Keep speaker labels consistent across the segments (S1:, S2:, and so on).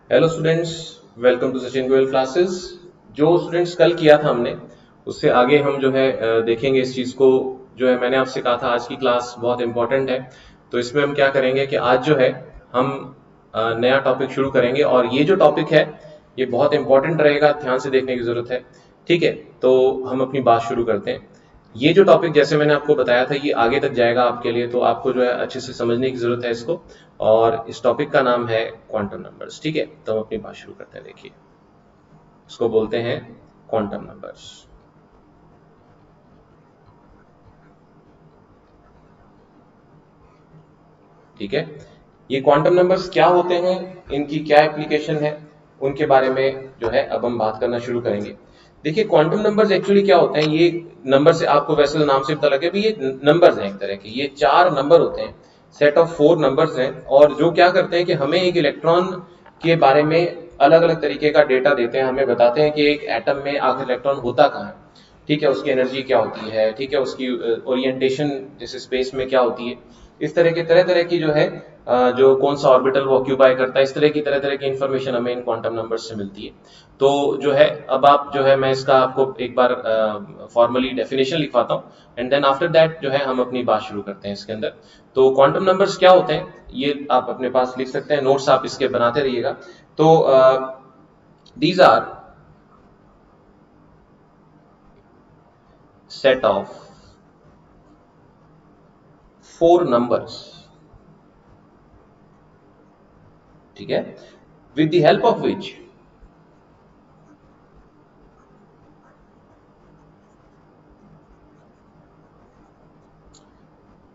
S1: Hello students, welcome to Sachin Goyal classes. जो students कल किया था हमने, उससे आगे हम जो है देखेंगे इस चीज़ को। जो है मैंने आपसे कहा था आज की क्लास बहुत इंपॉर्टेंट है। तो इसमें हम क्या करेंगे कि आज जो है हम नया टॉपिक शुरू करेंगे, और ये जो टॉपिक है ये बहुत इंपॉर्टेंट रहेगा, ध्यान से देखने की ज़रूरत है। ठीक है, तो हम अपनी बात शुरू करते हैं। ये जो टॉपिक जैसे मैंने आपको बताया था ये आगे तक जाएगा आपके लिए, तो आपको जो है अच्छे से समझने की ज़रूरत है इसको। और इस टॉपिक का नाम है क्वांटम नंबर्स। ठीक है, तो हम अपनी बात शुरू करते हैं। देखिए, इसको बोलते हैं क्वांटम नंबर्स। ठीक है, ये क्वांटम नंबर्स क्या होते हैं, इनकी क्या एप्लीकेशन है, उनके बारे में जो है अब हम बात करना शुरू करेंगे। देखिए, क्वांटम नंबर्स एक्चुअली क्या होते हैं। ये नंबर से आपको वैसे तो नाम से पता लगे भी ये नंबर्स हैं एक तरह के। ये चार नंबर होते हैं, सेट ऑफ फोर नंबर्स हैं, और जो क्या करते हैं कि हमें एक इलेक्ट्रॉन के बारे में अलग अलग तरीके का डेटा देते हैं। हमें बताते हैं कि एक एटम में आखिर इलेक्ट्रॉन होता कहाँ है। ठीक है, उसकी एनर्जी क्या होती है, ठीक है, उसकी ओरिएंटेशन जैसे स्पेस में क्या होती है। इस तरह तरह की जो है जो कौन सा ऑर्बिटल वो ऑक्यूपाई करता है, इस तरह की इंफॉर्मेशन हमें इन क्वांटम नंबर से मिलती है। तो जो है अब आप जो है मैं इसका आपको एक बार फॉर्मली डेफिनेशन लिखवाता हूँ, एंड देन आफ्टर दैट जो है हम अपनी बात शुरू करते हैं इसके अंदर। तो क्वांटम नंबर्स क्या होते हैं ये आप अपने पास लिख सकते हैं, नोट्स आप इसके बनाते रहिएगा। तो these are set of four numbers. ठीक है, with the help of which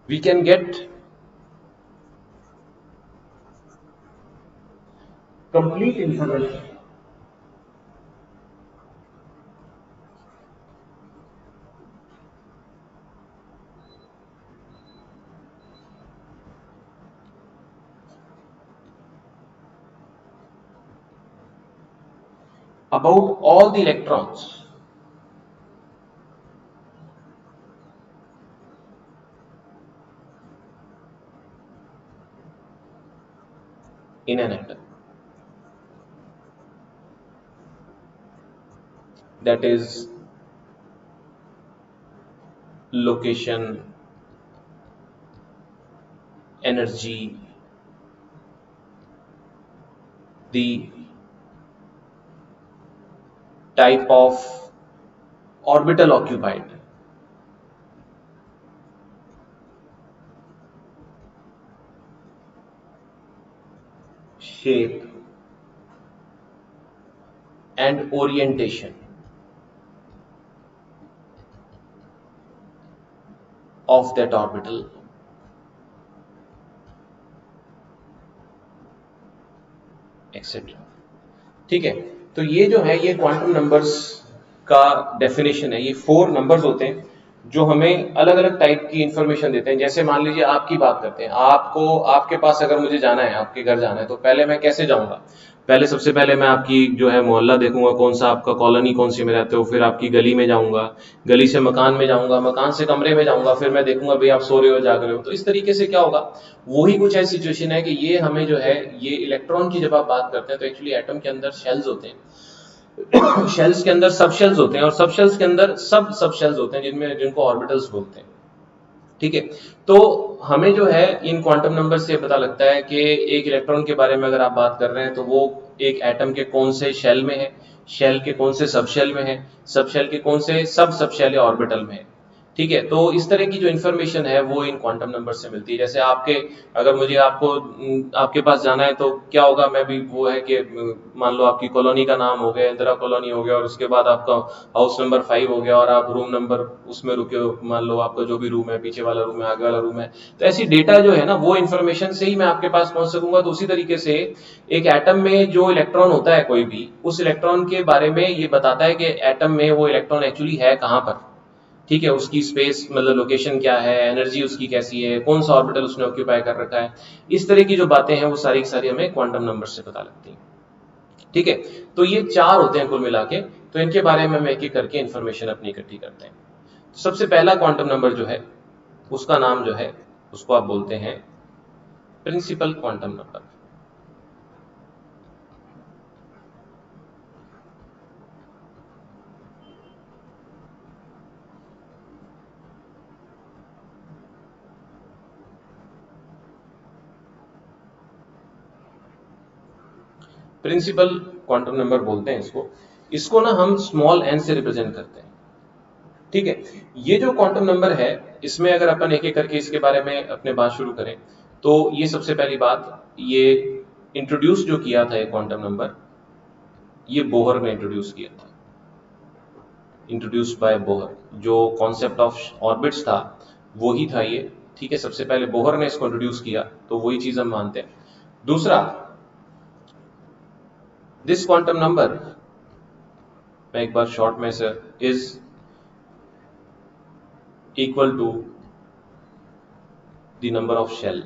S1: we can get complete information about all the electrons in an atom. That is location, energy, the type of orbital occupied, shape, and orientation of that orbital, etc. ठीक है, तो ये जो है ये quantum numbers का definition है। ये फोर नंबर्स होते हैं जो हमें अलग अलग टाइप की इंफॉर्मेशन देते हैं। जैसे मान लीजिए आपकी बात करते हैं, आपको आपके पास अगर मुझे जाना है, आपके घर जाना है, तो पहले मैं कैसे जाऊंगा। पहले सबसे पहले मैं आपकी जो है मोहल्ला देखूंगा, कौन सा आपका कॉलोनी कौन सी में रहते हो, फिर आपकी गली में जाऊंगा, गली से मकान में जाऊंगा, मकान से कमरे में जाऊंगा, फिर मैं देखूंगा भाई आप सो रहे हो जाग रहे हो। तो इस तरीके से क्या होगा, वही कुछ ऐसी सिचुएशन है कि ये हमें जो है ये इलेक्ट्रॉन की जब आप बात करते हैं तो एक्चुअली एटम के अंदर शेल्स होते हैं, शेल्स के अंदर सब शेल्स होते हैं, और सब शेल्स के अंदर सब शेल्स होते हैं जिनमें जिनको ऑर्बिटल्स बोलते हैं। ठीक है, तो हमें जो है इन क्वांटम नंबर से पता लगता है कि एक इलेक्ट्रॉन के बारे में अगर आप बात कर रहे हैं तो वो एक एटम के कौन से शेल में है, शेल के कौन से सब शेल में है, सब शेल के कौन से सब शेल या ऑर्बिटल में है। ठीक है, तो इस तरह की जो इन्फॉर्मेशन है वो इन क्वांटम नंबर से मिलती है। जैसे आपके अगर मुझे आपको आपके पास जाना है तो क्या होगा, मैं भी वो है कि मान लो आपकी कॉलोनी का नाम हो गया, इंदिरा कॉलोनी हो गया, और उसके बाद आपका हाउस नंबर 5 हो गया, और आप रूम नंबर उसमें रुके हो, मान लो आपका जो भी रूम है, पीछे वाला रूम है, आगे वाला रूम है। तो ऐसी डेटा जो है ना वो इन्फॉर्मेशन से ही मैं आपके पास पहुंच सकूंगा। तो उसी तरीके से एक एटम में जो इलेक्ट्रॉन होता है कोई भी, उस इलेक्ट्रॉन के बारे में ये बताता है कि एटम में वो इलेक्ट्रॉन एक्चुअली है कहाँ पर। ठीक है, उसकी स्पेस मतलब लोकेशन क्या है, एनर्जी उसकी कैसी है, कौन सा ऑर्बिटल उसने ऑक्यूपाई कर रखा है। इस तरह की जो बातें हैं वो सारी की सारी हमें क्वांटम नंबर से पता लगती हैं। ठीक है, तो ये चार होते हैं कुल मिला के। तो इनके बारे में हम एक एक करके इन्फॉर्मेशन अपनी इकट्ठी करते हैं। तो सबसे पहला क्वांटम नंबर जो है उसका नाम जो है उसको आप बोलते हैं principal quantum number. Principal quantum number बोलते हैं इसको। इसको ना हम स्मॉल n से रिप्रेजेंट करते हैं। ठीक है, ये जो क्वांटम नंबर है, इसमें अगर अपन एक एक करके इसके बारे में अपने बात शुरू करें, तो ये सबसे पहली बात, ये इंट्रोड्यूस जो किया था ये क्वांटम नंबर, ये बोहर ने इंट्रोड्यूस किया था, इंट्रोड्यूस्ड बाय बोहर। जो कॉन्सेप्ट ऑफ ऑर्बिट्स था वही था ये। ठीक है, सबसे पहले बोहर ने इसको इंट्रोड्यूस किया, तो वही चीज हम मानते हैं। दूसरा, दिस क्वांटम नंबर, मैं एक बार शॉर्ट में से, is equal to the number of shell.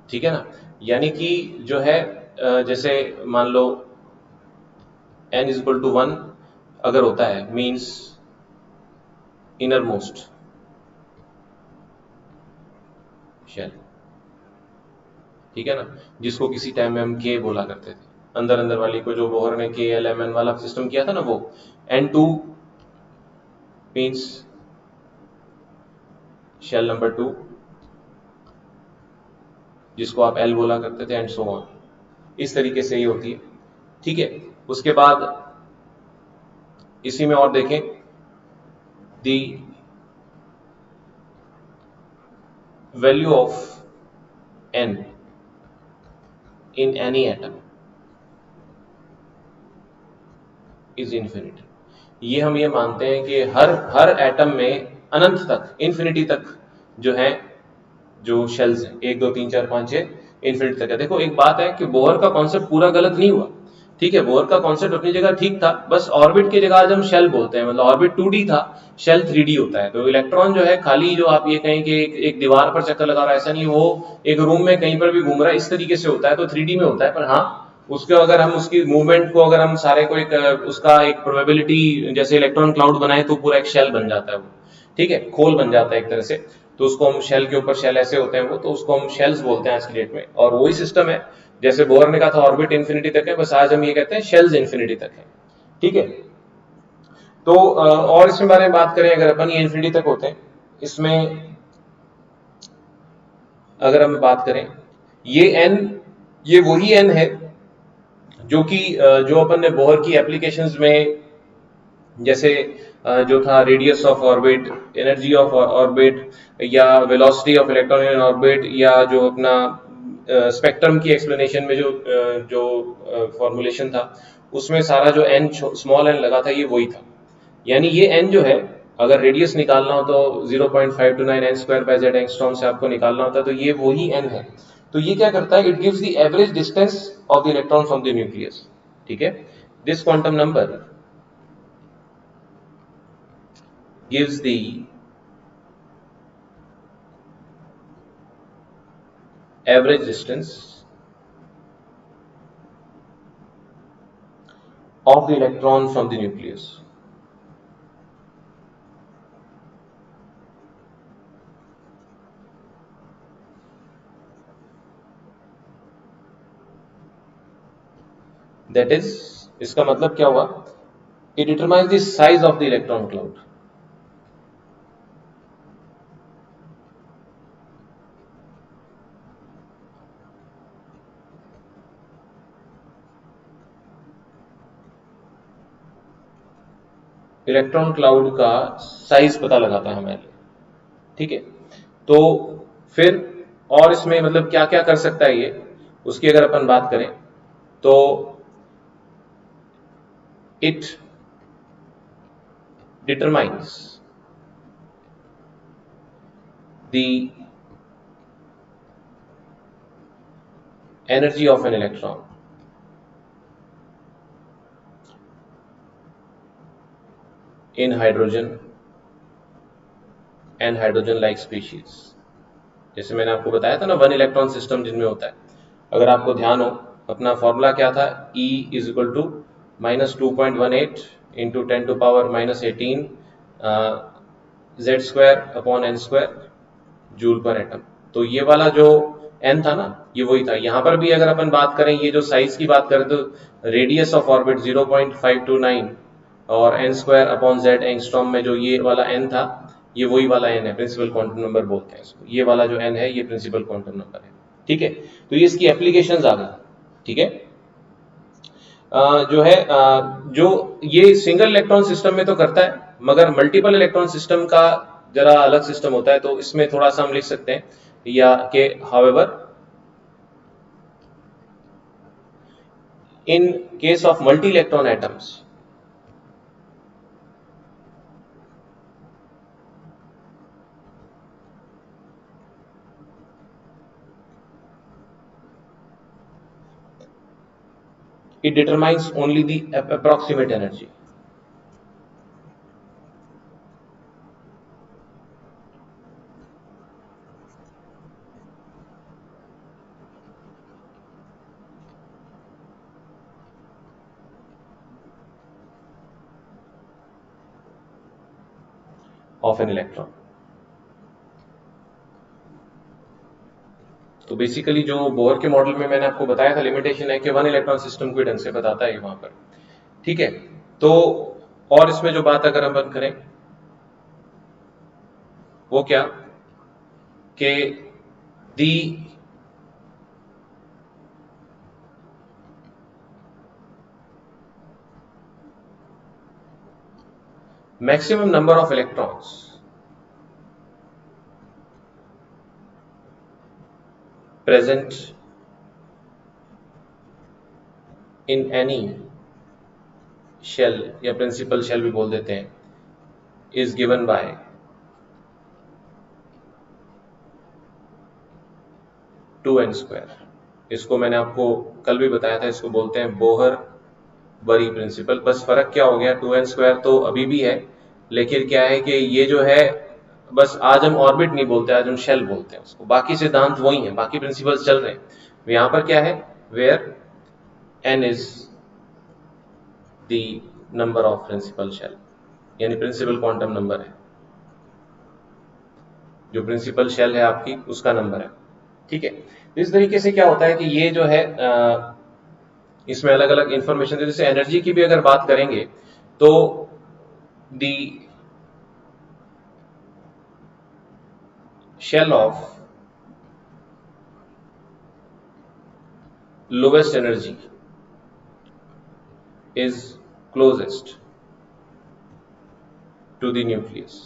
S1: ठीक है ना, यानी कि जो है जैसे मान लो n इज इक्वल टू 1 अगर होता है, मीन्स इनर मोस्ट शेल। ठीक है ना, जिसको किसी टाइम में हम k बोला करते थे, अंदर अंदर वाली को, जो बोहर ने KLMN वाला सिस्टम किया था ना, वो n2 मीन्स शेल नंबर 2, जिसको आप L बोला करते थे, एंड सो ऑन। इस तरीके से ही होती है। ठीक है, उसके बाद इसी में और देखें, the value of n in any atom is infinity। ये हम ये मानते हैं कि हर एटम में अनंत तक, इन्फिनिटी तक जो है, जो शेल्स हैं, 1 2 3 4 5 6, इन्फिनिटी तक है। देखो एक बात है कि बोहर का कॉन्सेप्ट पूरा गलत नहीं हुआ। ठीक है, बोहर का कॉन्सेप्ट अपनी जगह ठीक था, बस ऑर्बिट की जगह आज हम शेल बोलते हैं। मतलब ऑर्बिट 2D था, शेल 3D होता है। तो इलेक्ट्रॉन जो है, खाली जो आप ये कहें कि एक दीवार पर चक्कर लगा रहा है, ऐसा नहीं, वो एक रूम में कहीं पर भी घूम रहा है, इस तरीके से होता है, तो 3D में होता है। पर हाँ, उसके अगर हम उसकी मूवमेंट को, अगर हम सारे को एक उसका एक प्रोबेबिलिटी, जैसे इलेक्ट्रॉन क्लाउड बनाए, तो पूरा एक शेल बन जाता है वो। ठीक है, खोल बन जाता है एक तरह से। तो उसको हम शेल के ऊपर शेल ऐसे होते हैं वो, तो उसको हम शेल्स बोलते हैं आज की डेट में। और वही सिस्टम है, जैसे बोहर ने कहा था ऑर्बिट इन्फिनिटी तक है, बस आज हम ये कहते हैं शेल्स इन्फिनिटी तक है। ठीक है, तो और इसमें बारे में बात करें, अगर अपन ये इन्फिनिटी तक होते हैं, इसमें अगर हम बात करें, ये एन, ये वही एन है जो कि जो अपन ने बोहर की एप्लीकेशंस में, जैसे जो था radius of orbit, energy of orbit, या velocity of electron in orbit, या जो अपना स्पेक्ट्रम की एक्सप्लेनेशन में जो फॉर्मुलेशन था, उसमें सारा जो एन, स्मॉल एन लगा था, ये वही था। यानी ये एन जो है, अगर रेडियस निकालना हो तो 0.529 n square by Z angstrom से आपको निकालना होता है, तो ये वही एन है। तो ये क्या करता है, it gives the average distance of the electron from the nucleus. ठीक है, this quantum number gives the average distance of the electron from the nucleus। that is, इसका मतलब क्या हुआ, it determines the size of the electron cloud। Electron cloud का size पता लगाता है हमारे लिए। ठीक है, तो फिर और इसमें मतलब क्या क्या कर सकता है ये, उसकी अगर अपन बात करें, तो it determines the energy of an electron in hydrogen and hydrogen like species. जैसे मैंने आपको बताया था ना, 1 इलेक्ट्रॉन सिस्टम जिनमें होता है, अगर आपको ध्यान हो, अपना फॉर्मूला क्या था, E is equal to -2.18 into 10 to power -18 Z square upon n square joule पर एटम। तो ये वाला जो n था ना, ये वही था। यहाँ पर भी अगर अपन बात करें, ये जो साइज की बात करें, तो रेडियस ऑफ ऑर्बिट 0.529 और n square upon Z angstrom में जो ये वाला n था, ये वही वाला n है, प्रिंसिपल क्वांटम नंबर बोलते हैं इसको। ये वाला जो n है, ये प्रिंसिपल क्वांटम नंबर है। ठीक है, तो ये इसकी एप्लीकेशंस आ गई। ठीक है, जो है जो ये सिंगल इलेक्ट्रॉन सिस्टम में तो करता है, मगर मल्टीपल इलेक्ट्रॉन सिस्टम का जरा अलग सिस्टम होता है, तो इसमें थोड़ा सा हम लिख सकते हैं या कि however in case of multi-electron atoms it determines only the approximate energy. Of an electron. तो बेसिकली जो बोहर के मॉडल में मैंने आपको बताया था लिमिटेशन है कि वन इलेक्ट्रॉन सिस्टम को ढंग से बताता है वहां पर। ठीक है, तो और इसमें जो बात अगर हम बंद करें वो क्या कि the maximum number of electrons present in any shell या प्रिंसिपल शेल भी बोल देते हैं is given by two n square. इसको मैंने आपको कल भी बताया था, इसको बोलते हैं बोहर बरी प्रिंसिपल। बस फर्क क्या हो गया, टू एन स्क्वायर तो अभी भी है, लेकिन क्या है कि ये जो है बस आज हम ऑर्बिट नहीं बोलते, आज हम शेल बोलते हैं उसको। बाकी सिद्धांत वही है, बाकी प्रिंसिपल्स चल रहे हैं। यहाँ पर क्या है, where n is the number of principal shell, यानी प्रिंसिपल क्वांटम नंबर है, जो प्रिंसिपल शेल है आपकी उसका नंबर है। ठीक है, इस तरीके से क्या होता है कि ये जो है इसमें अलग अलग इंफॉर्मेशन, जैसे एनर्जी की भी अगर बात करेंगे तो the shell of lowest energy is closest to the nucleus.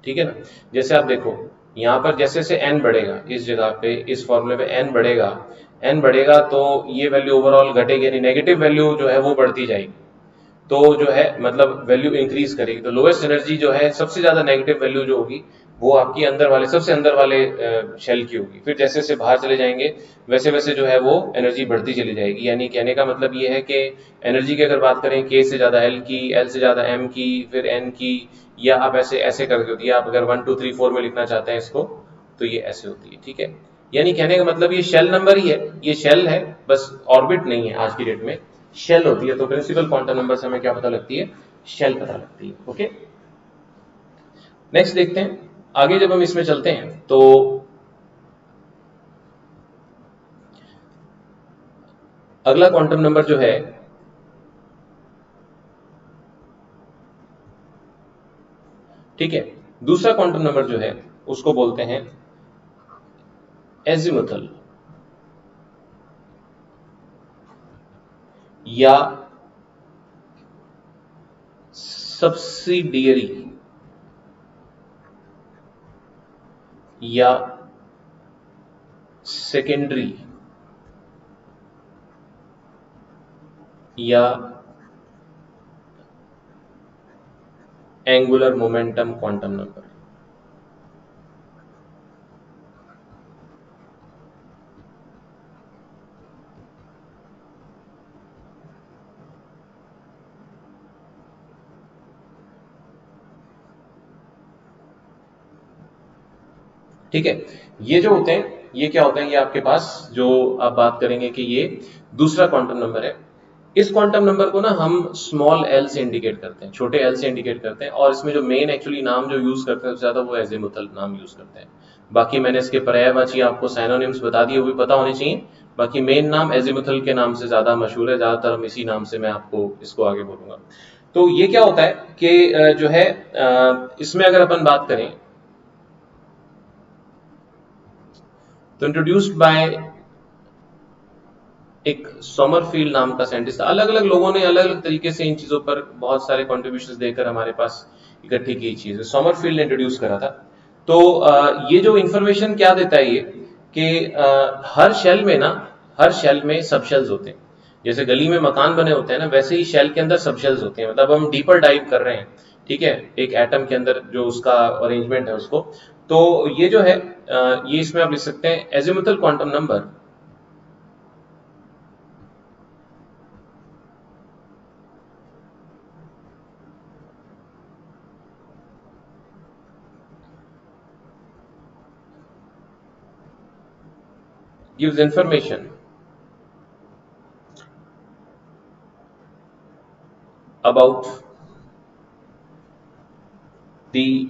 S1: ठीक है ना, जैसे आप देखो यहां पर जैसे जैसे एन बढ़ेगा, इस जगह पे इस फॉर्मूले पे एन बढ़ेगा, एन बढ़ेगा तो ये वैल्यू ओवरऑल घटेगी, यानी नेगेटिव वैल्यू जो है वो बढ़ती जाएगी, तो जो है मतलब वैल्यू इंक्रीज करेगी। तो लोएस्ट एनर्जी जो है सबसे ज्यादा नेगेटिव वैल्यू जो होगी वो आपकी अंदर वाले सबसे अंदर वाले शेल की होगी। फिर जैसे जैसे बाहर चले जाएंगे वैसे वैसे जो है वो एनर्जी बढ़ती चली जाएगी। यानी कहने का मतलब ये है कि एनर्जी की अगर बात करें के से ज्यादा एल की, एल से ज्यादा एम की, फिर एन की, या आप ऐसे ऐसे करके होती है। आप अगर 1 2 3 4 में लिखना चाहते हैं इसको तो ये ऐसे होती है। ठीक है, यानी कहने का मतलब ये शेल नंबर ही है, ये शेल है, बस ऑर्बिट नहीं है। आज की डेट में शेल होती है, तो प्रिंसिपल क्वांटम नंबर से हमें क्या पता लगती है, शेल पता लगती है। ओके, नेक्स्ट देखते हैं आगे। जब हम इसमें चलते हैं तो अगला क्वांटम नंबर जो है, ठीक है, दूसरा क्वांटम नंबर जो है उसको बोलते हैं एजिमुथल या सब्सिडियरी या सेकेंडरी या एंगुलर मोमेंटम क्वांटम नंबर। ठीक है, ये जो होते हैं ये क्या होते हैं, ये आपके पास जो आप बात करेंगे कि ये दूसरा क्वांटम नंबर है। इस क्वांटम नंबर को ना हम स्मॉल एल से इंडिकेट करते हैं, छोटे एल से इंडिकेट करते हैं, और इसमें जो मेन एक्चुअली नाम जो यूज करते हैं ज्यादा वो एजिमुथल नाम यूज करते हैं। बाकी मैंने इसके पर्यायवाची आपको साइनोनिम्स बता दिए, वो भी पता होने चाहिए। बाकी मेन नाम एजिमुथल के नाम से ज्यादा मशहूर है, ज्यादातर हम इसी नाम से मैं आपको इसको आगे बोलूंगा। तो ये क्या होता है कि जो है इसमें अगर अपन बात करें तो इंट्रोड्यूस्ड बाय एक समरफील्ड नाम का साइंटिस्ट। अलग अलग लोगों ने अलग अलग तरीके से इन चीजों पर बहुत सारे कॉन्ट्रीब्यूशन देकर हमारे पास इकट्ठी की चीज है। समरफील्ड ने इंट्रोड्यूस करा था। तो ये जो इंफॉर्मेशन क्या देता है ये कि हर शेल में ना, हर शेल में सब शेल्स होते हैं। जैसे गली में मकान बने होते हैं ना, वैसे ही शेल के अंदर सब शेल्स होते हैं। मतलब हम डीपर डाइव कर रहे हैं, ठीक है, एक एटम के अंदर जो उसका अरेंजमेंट है उसको। तो ये जो है ये इसमें आप लिख सकते हैं azimuthal quantum number gives information about the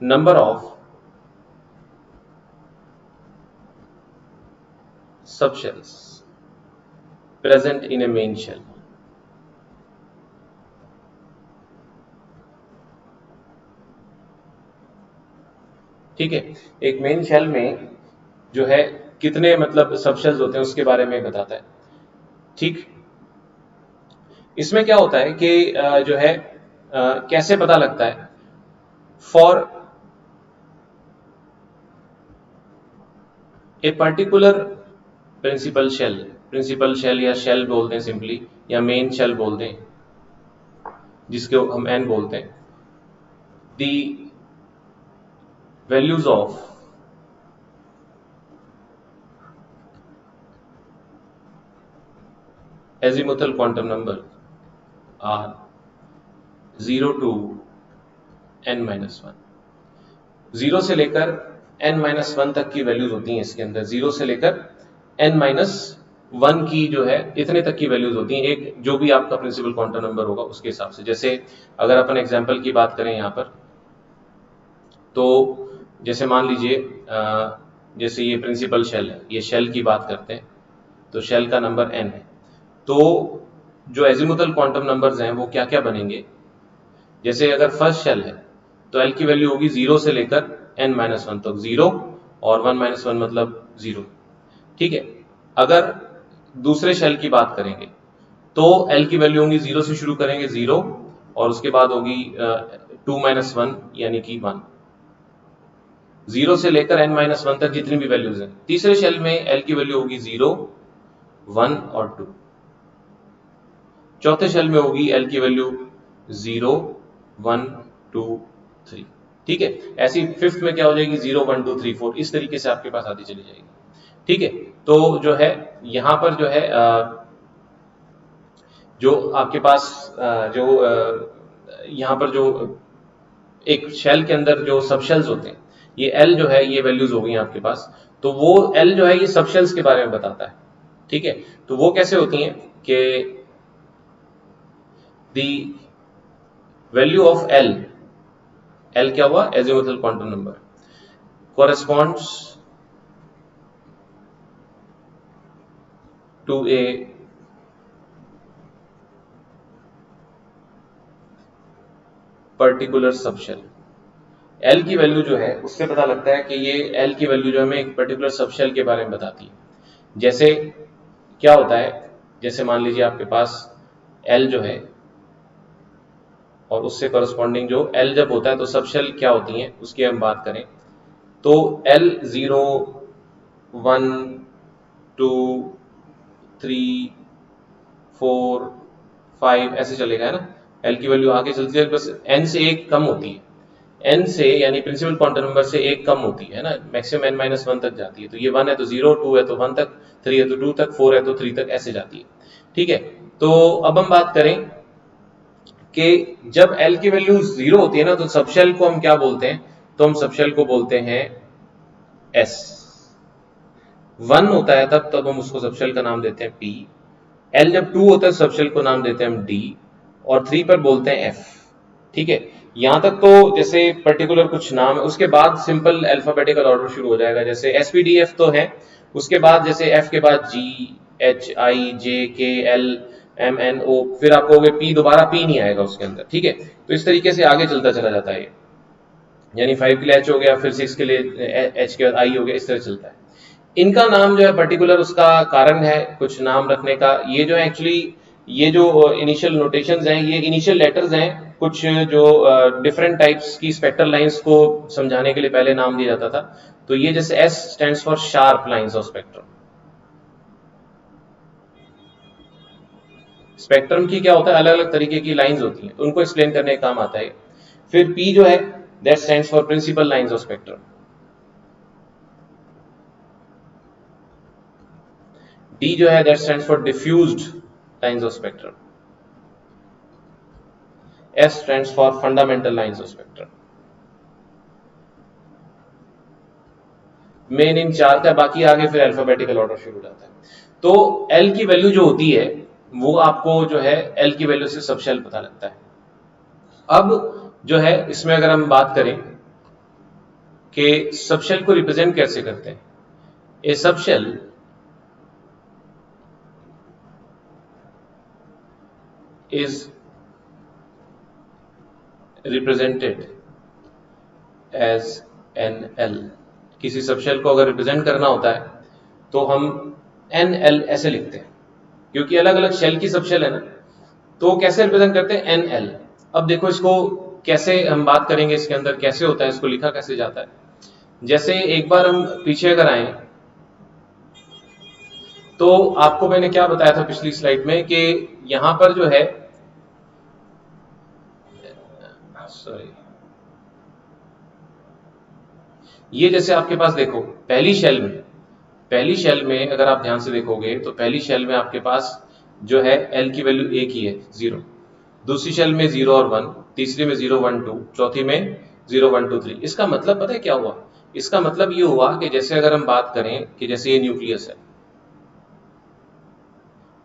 S1: number of subshells present in a main shell। ठीक है, एक मेन शेल में जो है कितने मतलब सबशेल्स होते हैं उसके बारे में बताता है। ठीक, इसमें क्या होता है कि जो है कैसे पता लगता है for a particular principal shell या शेल बोलते हैं सिंपली, या मेन शेल बोलते हैं जिसको हम एन बोलते हैं। The values of azimuthal quantum number are 0 to n-1। 0 से लेकर n-1 तक की वैल्यूज होती हैं इसके अंदर। 0 से लेकर n-1 की जो है इतने तक की वैल्यूज होती हैं, एक जो भी आपका प्रिंसिपल क्वांटम नंबर होगा उसके हिसाब से। जैसे अगर अपन एग्जांपल की बात करें यहाँ पर, तो जैसे मान लीजिए जैसे ये प्रिंसिपल शेल है, ये शेल की बात करते हैं, तो शेल का नंबर n है। तो जो एजिमुथल क्वांटम नंबर्स हैं वो क्या क्या बनेंगे, जैसे अगर फर्स्ट शेल है तो एल की वैल्यू होगी 0 से लेकर n-1 तक, 0 और 1-1 मतलब 0। ठीक है, अगर दूसरे शेल की बात करेंगे तो एल की वैल्यू होगी 0 से शुरू करेंगे 0 और उसके बाद होगी 2-1 यानी कि 1। 0 से लेकर n-1 तक जितनी भी वैल्यूज हैं। तीसरे शेल में एल की वैल्यू होगी 0, 1 और 2। चौथे शेल में होगी एल की वैल्यू 0, 1, 2, 3। ठीक है, ऐसी फिफ्थ में क्या हो जाएगी 0, 1, 2, 3, 4, इस तरीके से आपके पास आती चली जाएगी। ठीक है, तो जो है यहां पर जो है जो आपके पास जो यहां पर जो एक शेल के अंदर जो सबशेल्स होते हैं, ये एल जो है ये वैल्यूज हो गई आपके पास। तो वो एल जो है ये सबशेल्स के बारे में बताता है। ठीक है, तो वो कैसे होती हैं कि दी वैल्यू ऑफ एल, एल क्या हुआ azimuthal quantum number, corresponds to a particular subshell. L की वैल्यू जो है उससे पता लगता है कि ये एल की वैल्यू जो हमें एक पर्टिकुलर सबशेल के बारे में बताती है। जैसे क्या होता है, जैसे मान लीजिए आपके पास एल जो है और उससे करस्पॉन्डिंग जो एल जब होता है तो सबशेल क्या होती हैं उसकी हम बात करें तो एल 0, 1, 2, 3, 4, 5 ऐसे चलेगा, है ना। एल की वैल्यू आगे चलती है, बस एन से एक कम होती है, एन से यानी प्रिंसिपल क्वांटम नंबर से एक कम होती है ना, मैक्सिमम n-1 तक जाती है। तो ये 1 है तो 0, 2 है तो 1 तक, 3 है तो 2 तक, 4 है तो 3 तक, ऐसे जाती है। ठीक है, तो अब हम बात करें कि जब एल की वैल्यू 0 होती है ना तो सबशेल को हम क्या बोलते हैं, तो हम सबशेल को बोलते हैं एस। 1 होता है तब हम उसको सबशेल का नाम देते हैं पी। एल जब 2 होता है सबशेल को नाम देते हैं हम डी, और 3 पर बोलते हैं एफ। ठीक है, यहां तक तो जैसे पर्टिकुलर कुछ नाम है, उसके बाद सिंपल अल्फाबेटिकल ऑर्डर शुरू हो जाएगा। जैसे एसपीडीएफ तो है, उसके बाद जैसे एफ के बाद जी, एच, आई, जे, के, एल, एम, एन, ओ, फिर आप कहोगे पी, दोबारा पी नहीं आएगा उसके अंदर। ठीक है, तो इस तरीके से आगे चलता चला जाता है। यानी 5 के लिए H हो गया, फिर 6 के लिए H के बाद I हो गया, इस तरह चलता है। इनका नाम जो है पर्टिकुलर उसका कारण है कुछ नाम रखने का। ये जो है एक्चुअली ये जो इनिशियल नोटेशंस हैं ये इनिशियल लेटर्स हैं, कुछ जो डिफरेंट टाइप्स की स्पेक्ट्रल लाइंस को समझाने के लिए पहले नाम दिया जाता था। तो ये जैसे S stands for sharp lines of spectrum. Spectrum की क्या होता है, अलग अलग तरीके की लाइंस होती हैं, तो उनको एक्सप्लेन करने का काम आता है। फिर P जो है that stands for principal lines of spectrum. D जो है that stands for diffused lines of spectrum. S stands for fundamental lines of spectrum। Main इन चार का, बाकी आगे फिर अल्फाबेटिकल ऑर्डर शुरू हो जाता है। तो L की वैल्यू जो होती है वो आपको जो है L की वैल्यू से सब शेल पता लगता है। अब जो है इसमें अगर हम बात करें कि सब शेल को रिप्रेजेंट कैसे करते हैं, a subshell is represented as n l. किसी सब शेल को अगर रिप्रेजेंट करना होता है तो हम एन एल ऐसे लिखते हैं, क्योंकि अलग अलग शेल की सब शेल है ना, तो कैसे रिप्रेजेंट करते हैं, एन एल। अब देखो इसको कैसे हम बात करेंगे, इसके अंदर कैसे होता है, इसको लिखा कैसे जाता है। जैसे एक बार हम पीछे अगर आए तो आपको मैंने क्या बताया था पिछली स्लाइड में कि यहां पर जो है सॉरी, ये जैसे आपके पास देखो पहली शेल में अगर आप ध्यान से देखोगे तो पहली शेल में आपके पास जो है एल की वैल्यू एक ही है 0, दूसरी शेल में 0 और 1, तीसरी में 0 1 2, चौथी में 0 1 2 3। इसका मतलब पता है क्या हुआ, इसका मतलब ये हुआ कि जैसे अगर हम बात करें कि जैसे ये न्यूक्लियस है,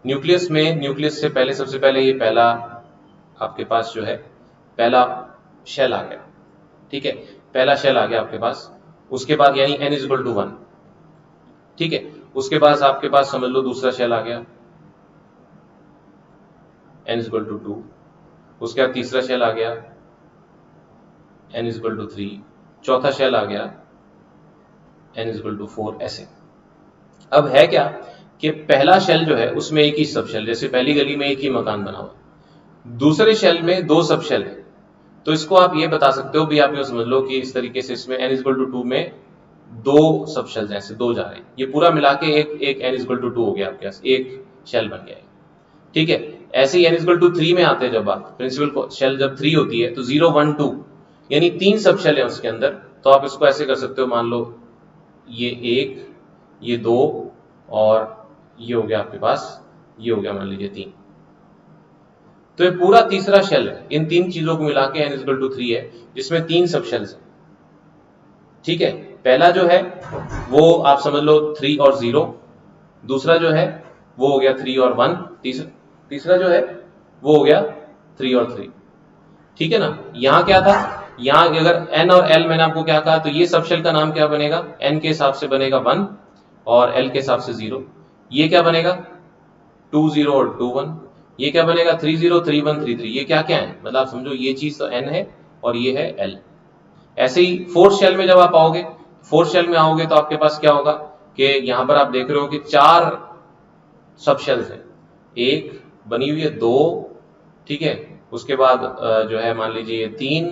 S1: न्यूक्लियस से पहले सबसे पहले ये पहला आपके पास जो है पहला शेल आ गया, ठीक है, पहला शेल आ गया आपके पास। उसके बाद यानी n इज इक्वल टू 1, ठीक है। उसके बाद आपके पास समझ लो दूसरा शेल आ गया n इज इक्वल टू 2। उसके बाद तीसरा शेल आ गया n इज इक्वल टू 3। चौथा शेल आ गया n इज इक्वल टू 4। ऐसे अब है क्या कि पहला शेल जो है उसमें एक ही सब शेल, जैसे पहली गली में एक ही मकान बना हुआ, दूसरे शेल में दो सब शेल है। तो इसको आप ये बता सकते हो भी, आप ये समझ लो कि इस तरीके से इसमें n इक्वल टू 2 में दो सब शेल्स ऐसे दो जा रहे हैं, ये पूरा मिला के एक n इक्वल टू 2 हो गया आपके पास, एक शेल बन गया है, ठीक है। ऐसे ही n इक्वल टू 3 में आते हैं, जब आप प्रिंसिपल शेल जब 3 होती है तो 0 1 2 यानी 3 सब शेल है उसके अंदर। तो आप इसको ऐसे कर सकते हो, मान लो ये 1, ये 2 और ये हो गया आपके पास, ये हो गया मान लीजिए 3। तो ये पूरा तीसरा शेल है, इन तीन चीजों को मिला के n इक्वल टू 3 है, जिसमें 3 सब शेल्स हैं, ठीक है। पहला जो है वो आप समझ लो 3 और 0, दूसरा जो है वो हो गया 3 और 1, तीसरा जो है वो हो गया 3 और 3, ठीक है ना। यहां क्या था, यहां अगर n और l मैंने आपको क्या कहा, तो ये सब शेल का नाम क्या बनेगा, n के हिसाब से बनेगा 1 और l के हिसाब से 0। ये क्या बनेगा 2 0 और 2 1। ये क्या बनेगा 3 0 3 1 3 3। ये क्या क्या है, मतलब आप समझो ये चीज तो n है और ये है l। ऐसे ही फोर्थ शेल में जब आप आओगे, फोर्थ शेल में आओगे तो आपके पास क्या होगा कि यहां पर आप देख रहे हो कि 4 सब शेल्स हैं, एक बनी हुई है 2, ठीक है। उसके बाद जो है मान लीजिए ये 3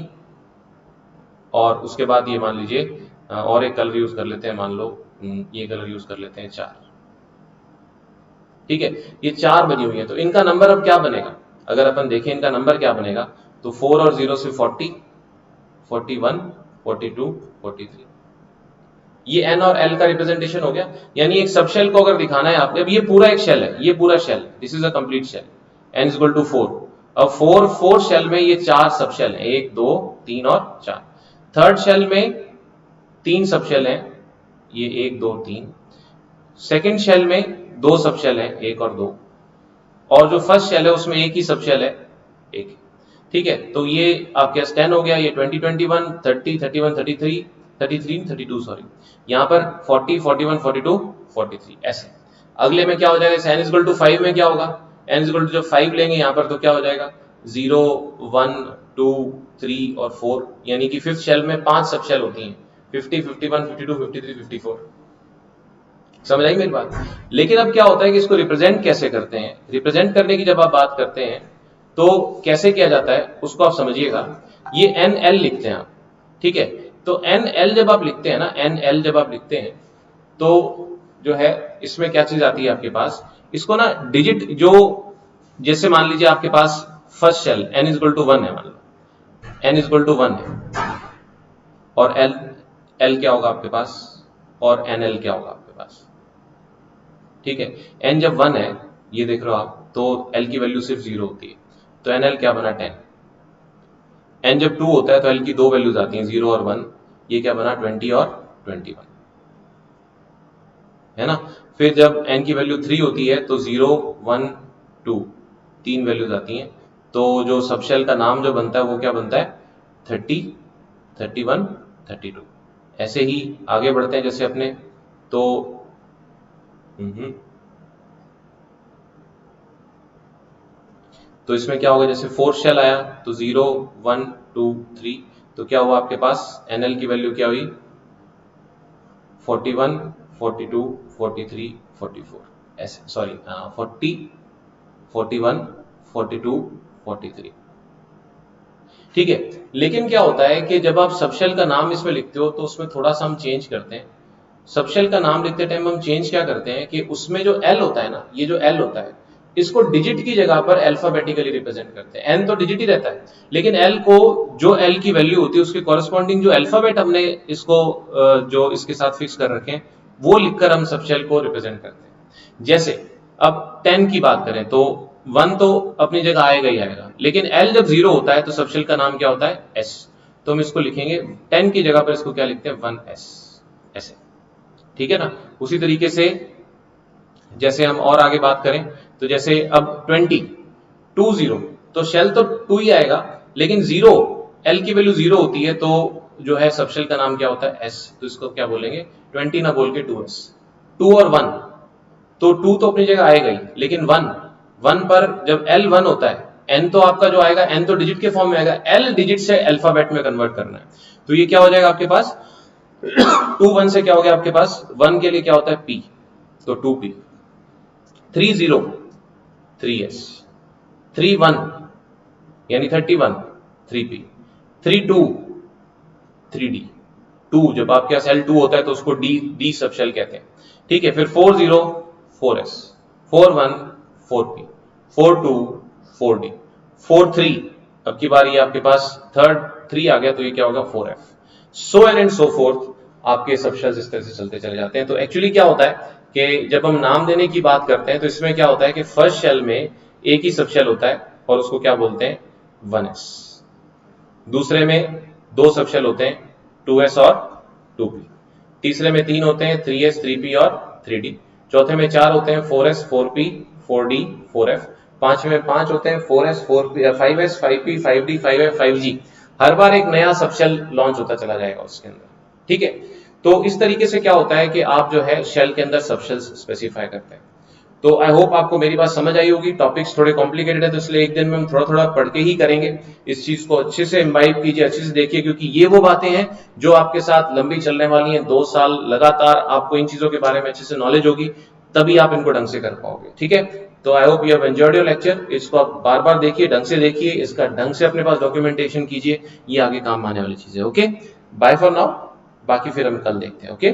S1: और उसके बाद ये मान लीजिए और एक कलर यूज कर लेते हैं, मान लो ये कलर यूज कर लेते हैं 4, ठीक है। ये 4 बनी हुई है, तो इनका नंबर अब क्या बनेगा, अगर अपन देखें इनका नंबर क्या बनेगा, तो 4 और 0 से 40, 41 42 43। ये n और l का रिप्रेजेंटेशन हो गया। यानी एक सब शेल को अगर दिखाना है आपने, अब ये पूरा एक शेल है, ये पूरा shell, this is a complete shell, n is equal to 4। अब फोर्थ शेल में ये 4 सब शेल है, 1 2 3 और 4। थर्ड शेल में 3 सब शेल है, ये 1 2 3। सेकेंड शेल में 2 सब शेल है, 1 और 2, और जो फर्स्ट शेल है उसमें एक ही सब शेल है, एक, ठीक है। तो ये आपके पास 10 हो गया, ये 20 21 30 31 33 33 32 सॉरी, यहाँ पर 40 41 42 43 ऐसे। अगले में क्या हो जाएगा, n इक्वल टू 5 में क्या होगा, n इक्वल टू जब 5 लेंगे यहाँ पर तो क्या हो जाएगा, 0, 1, 2, 3 और 4, यानी कि फिफ्थ शेल में 5 सब शेल होती हैं, 50, 51, 52, 53, 54। समझ आई मेरी बात? लेकिन अब क्या होता है कि इसको रिप्रेजेंट कैसे करते हैं? रिप्रेजेंट करने की जब आप बात करते हैं तो कैसे किया जाता है उसको आप समझिएगा। ये NL लिखते हैं आप, ठीक है? तो NL जब आप लिखते हैं ना, NL जब आप लिखते हैं तो जो है इसमें क्या चीज आती है आपके पास, इसको ना डिजिट जो, जैसे मान लीजिए आपके पास first shell n is equal to 1 है, मान लो n इज इक्वल टू 1 है, और L क्या होगा आपके पास, और NL क्या होगा आपके पास, ठीक है? n जब 1 है, ये देख रहे हो आप, तो L की वैल्यू सिर्फ 0 होती है, तो NL क्या बना 10। n जब 2 होता है तो L की दो वैल्यूज आती हैं, 0 और 1, ये क्या बना 20 और 21, है ना? फिर जब n की वैल्यू 3 होती है तो 0, 1, 2, तीन वैल्यूज आती हैं, तो जो सबशेल का नाम जो बनता है वो क्या बनता है, 30, 31, 32। ऐसे ही आगे बढ़ते हैं जैसे अपने, तो तो इसमें क्या होगा, जैसे फोर्थ शेल आया तो 0, 1, 2, 3, तो क्या हुआ आपके पास, NL की वैल्यू क्या हुई, 41, 42, 43, 44, ऐसे, सॉरी 40, 41, 42, 43, ठीक है? लेकिन क्या होता है कि जब आप सबशेल का नाम इसमें लिखते हो तो उसमें थोड़ा सा हम चेंज करते हैं। सबशेल का नाम लिखते टाइम हम चेंज क्या करते हैं कि उसमें जो L होता है ना, ये जो L होता है, इसको डिजिट की जगह पर अल्फाबेटिकली रिप्रेजेंट करते हैं। N तो डिजिट ही रहता है, लेकिन L को, जो L की वैल्यू होती है उसके कॉरेस्पॉन्डिंग जो अल्फाबेट हमने इसको जो इसके साथ फिक्स कर रखे हैं, वो लिखकर हम सबशेल को रिप्रेजेंट करते हैं। जैसे अब 10 की बात करें तो 1 तो अपनी जगह आएगा ही आएगा, लेकिन L जब 0 होता है तो सबशेल का नाम क्या होता है, S। तो हम इसको लिखेंगे 10 की जगह पर, इसको क्या लिखते हैं, 1S, ऐसे, ठीक है ना? उसी तरीके से जैसे हम और आगे बात करें तो जैसे अब 20, 20, तो शेल तो 2 ही आएगा, लेकिन 0, L की वैल्यू 0 होती है, तो जो है सबशेल का नाम क्या होता है, S। तो इसको क्या बोलेंगे, 20 ना बोल के 2S। 2 और 1, तो 2 तो अपनी जगह आएगा ही, लेकिन 1 पर जब L 1 होता है, N तो आपका जो आएगा, N तो डिजिट के फॉर्म में आएगा, L डिजिट से अल्फाबेट में कन्वर्ट करना है, तो ये क्या हो जाएगा आपके पास 2 1 से क्या हो गया आपके पास, 1 के लिए क्या होता है P, तो 2P, 3 0, 3S, 3 1 यानी 31, 3P, 3 2, 3D। 2 जब आपके पास L2 होता है तो उसको D सबशेल कहते हैं, ठीक है? फिर 4 0, 4S, 4 1, 4P, 4 2, 4D, 4 3, अब की बार ये आपके पास थर्ड 3 आ गया, तो ये क्या होगा, 4F, so and so fourth. आपके सबशेल्स इस तरह से चलते चले जाते हैं। तो एक्चुअली क्या होता है कि जब हम नाम देने की बात करते हैं तो इसमें क्या होता है कि फर्स्ट शेल में एक ही सबशेल होता है और उसको क्या बोलते हैं, 1S। दूसरे में 2 सबशेल होते हैं, 2S और 2P। तीसरे में 3 होते हैं, 3S, 3P और 3D। चौथे में 4 होते हैं, 4S, 4P, 4D, 4F। पांचवें में 5 होते हैं, 4S, 4P, 5S, 5P, 5D, 5F, 5G। हर बार एक नया सबशेल लॉन्च होता चला जाएगा उसके अंदर, ठीक है? तो इस तरीके से क्या होता है कि आप जो है शेल के अंदर सबशेल्स स्पेसिफाई करते हैं। तो आई होप आपको मेरी बात समझ आई होगी। टॉपिक्स थोड़े कॉम्प्लिकेटेड है, तो इसलिए एक दिन में हम थोड़ा थोड़ा पढ़ के ही करेंगे। इस चीज को अच्छे से इम्बाइब कीजिए, अच्छे से देखिए, क्योंकि ये वो बातें हैं जो आपके साथ लंबी चलने वाली हैं। 2 साल लगातार आपको इन चीजों के बारे में अच्छे से नॉलेज होगी, तभी आप इनको ढंग से कर पाओगे, ठीक है? तो I hope you have enjoyed your lecture. इसको आप बार बार देखिए, ढंग से देखिए, इसका ढंग से अपने पास डॉक्यूमेंटेशन कीजिए, ये आगे काम आने वाली चीज है। ओके, बाय फॉर नाउ, बाकी फिर हम कल देखते हैं। ओके।